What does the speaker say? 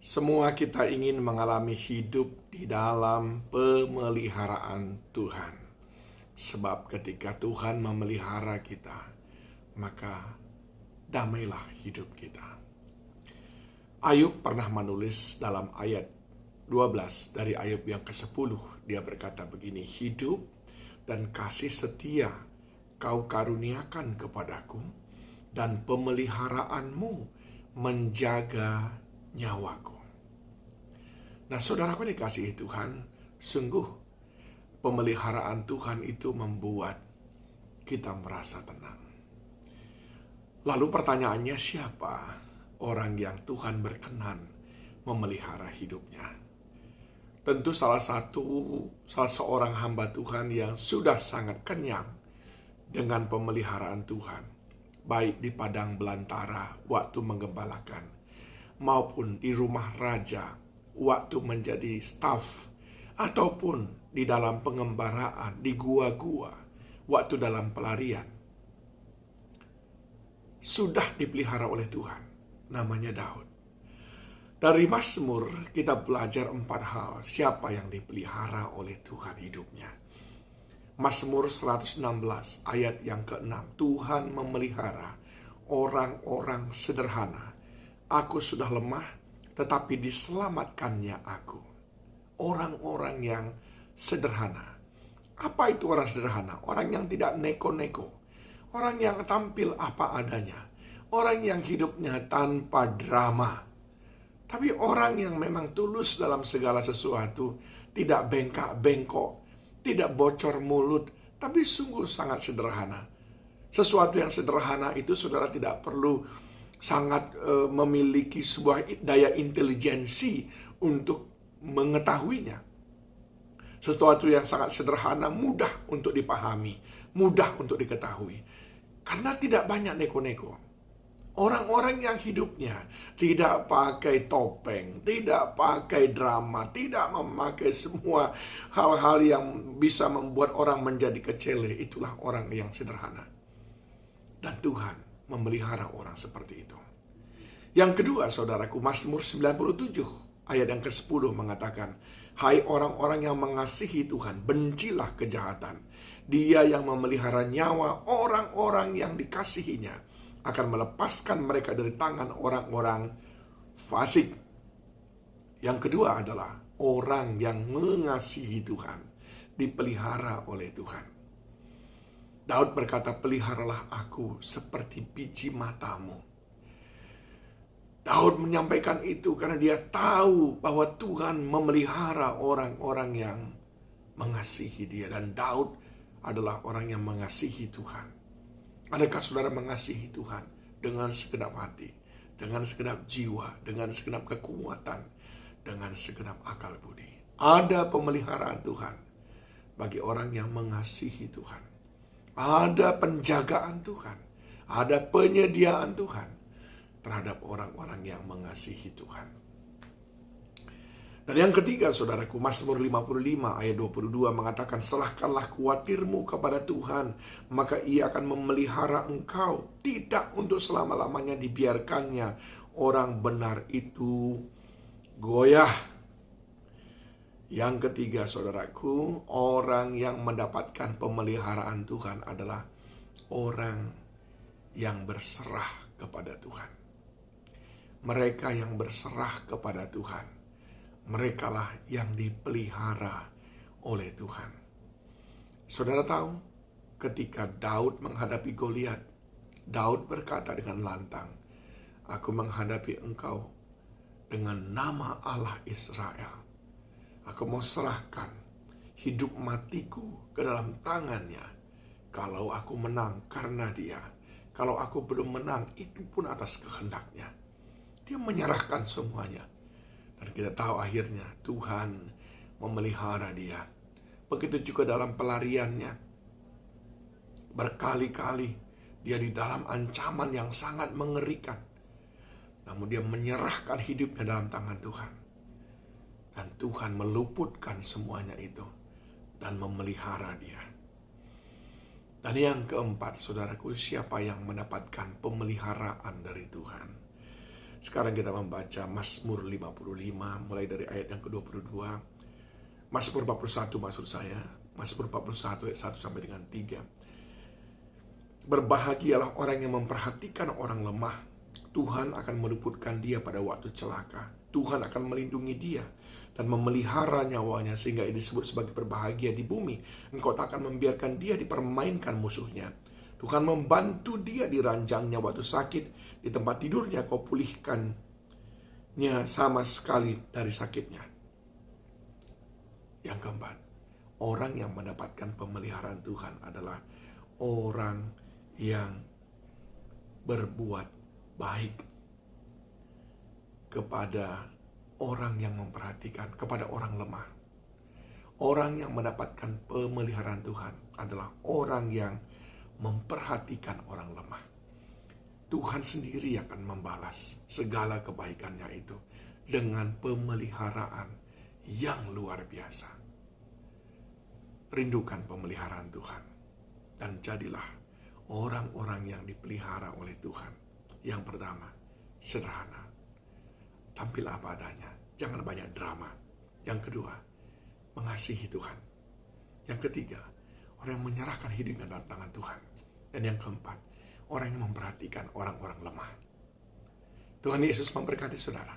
Semua kita ingin mengalami hidup di dalam pemeliharaan Tuhan. Sebab ketika Tuhan memelihara kita, maka damailah hidup kita. Ayub pernah menulis dalam ayat 12 dari Ayub yang ke-10. Dia berkata begini, hidup dan kasih setia kau karuniakan kepadaku, dan pemeliharaanmu menjaga nyawaku. Nah, saudaraku dikasihi Tuhan, sungguh pemeliharaan Tuhan itu membuat kita merasa tenang. Lalu pertanyaannya, siapa orang yang Tuhan berkenan memelihara hidupnya? Tentu salah seorang hamba Tuhan yang sudah sangat kenyang dengan pemeliharaan Tuhan, baik di padang belantara waktu menggembalakan, maupun di rumah raja waktu menjadi staf, ataupun di dalam pengembaraan, di gua-gua, waktu dalam pelarian. Sudah dipelihara oleh Tuhan, namanya Daud. Dari Mazmur kita belajar 4 hal siapa yang dipelihara oleh Tuhan hidupnya. Mazmur 116 ayat yang ke-6, Tuhan memelihara orang-orang sederhana. Aku sudah lemah, tetapi diselamatkannya aku. Orang-orang yang sederhana. Apa itu orang sederhana? Orang yang tidak neko-neko. Orang yang tampil apa adanya. Orang yang hidupnya tanpa drama. Tapi orang yang memang tulus dalam segala sesuatu. Tidak bengkak-bengkok. Tidak bocor mulut. Tapi sungguh sangat sederhana. Sesuatu yang sederhana itu saudara tidak perlu sangat memiliki sebuah daya intelijensi untuk mengetahuinya. Sesuatu yang sangat sederhana, mudah untuk dipahami, mudah untuk diketahui. Karena tidak banyak neko-neko. Orang-orang yang hidupnya tidak pakai topeng, tidak pakai drama, tidak memakai semua hal-hal yang bisa membuat orang menjadi kecele, itulah orang yang sederhana. Dan Tuhan memelihara orang seperti itu. Yang kedua, saudaraku, Mazmur 97 ayat yang ke-10 mengatakan, hai orang-orang yang mengasihi Tuhan, bencilah kejahatan. Dia yang memelihara nyawa orang-orang yang dikasihinya akan melepaskan mereka dari tangan orang-orang fasik. Yang kedua adalah orang yang mengasihi Tuhan, dipelihara oleh Tuhan. Daud berkata, peliharalah aku seperti biji matamu. Daud menyampaikan itu karena dia tahu bahwa Tuhan memelihara orang-orang yang mengasihi dia. Dan Daud adalah orang yang mengasihi Tuhan. Adakah saudara mengasihi Tuhan dengan segenap hati, dengan segenap jiwa, dengan segenap kekuatan, dengan segenap akal budi? Ada pemeliharaan Tuhan bagi orang yang mengasihi Tuhan. Ada penjagaan Tuhan, ada penyediaan Tuhan terhadap orang-orang yang mengasihi Tuhan. Dan yang ketiga, saudaraku, Mazmur 55 ayat 22 mengatakan, serahkanlah khawatirmu kepada Tuhan, maka ia akan memelihara engkau. Tidak untuk selama-lamanya dibiarkannya orang benar itu goyah. Yang ketiga, saudaraku, orang yang mendapatkan pemeliharaan Tuhan adalah orang yang berserah kepada Tuhan. Mereka yang berserah kepada Tuhan, merekalah yang dipelihara oleh Tuhan. Saudara tahu, ketika Daud menghadapi Goliat, Daud berkata dengan lantang, aku menghadapi engkau dengan nama Allah Israel. Aku mau serahkan hidup matiku ke dalam tangannya. Kalau aku menang karena dia, kalau aku belum menang, itu pun atas kehendaknya. Dia menyerahkan semuanya. Dan kita tahu akhirnya Tuhan memelihara dia. Begitu juga dalam pelariannya. Berkali-kali dia di dalam ancaman yang sangat mengerikan. Namun dia menyerahkan hidupnya dalam tangan Tuhan. Dan Tuhan meluputkan semuanya itu dan memelihara dia. Dan yang keempat, saudaraku, siapa yang mendapatkan pemeliharaan dari Tuhan? Sekarang kita membaca Mazmur 55 mulai dari ayat yang ke-22. Mazmur 41 maksud saya. Mazmur 41 ayat 1 sampai dengan 3. Berbahagialah orang yang memperhatikan orang lemah. Tuhan akan meluputkan dia pada waktu celaka. Tuhan akan melindungi dia dan memelihara nyawanya sehingga ini disebut sebagai berbahagia di bumi. Engkau tak akan membiarkan dia dipermainkan musuhnya. Tuhan membantu dia di ranjangnya waktu sakit. Di tempat tidurnya kau pulihkannya sama sekali dari sakitnya. Yang keempat, orang yang mendapatkan pemeliharaan Tuhan adalah orang yang berbuat baik kepada orang yang memperhatikan, kepada orang lemah. Orang yang mendapatkan pemeliharaan Tuhan adalah orang yang memperhatikan orang lemah. Tuhan sendiri akan membalas segala kebaikannya itu dengan pemeliharaan yang luar biasa. Rindukan pemeliharaan Tuhan dan jadilah orang-orang yang dipelihara oleh Tuhan. Yang pertama, sederhana. Tampil apa adanya, jangan banyak drama. Yang kedua, mengasihi Tuhan. Yang ketiga, orang yang menyerahkan hidupnya dalam tangan Tuhan. Dan yang keempat, orang yang memperhatikan orang-orang lemah. Tuhan Yesus memberkati saudara.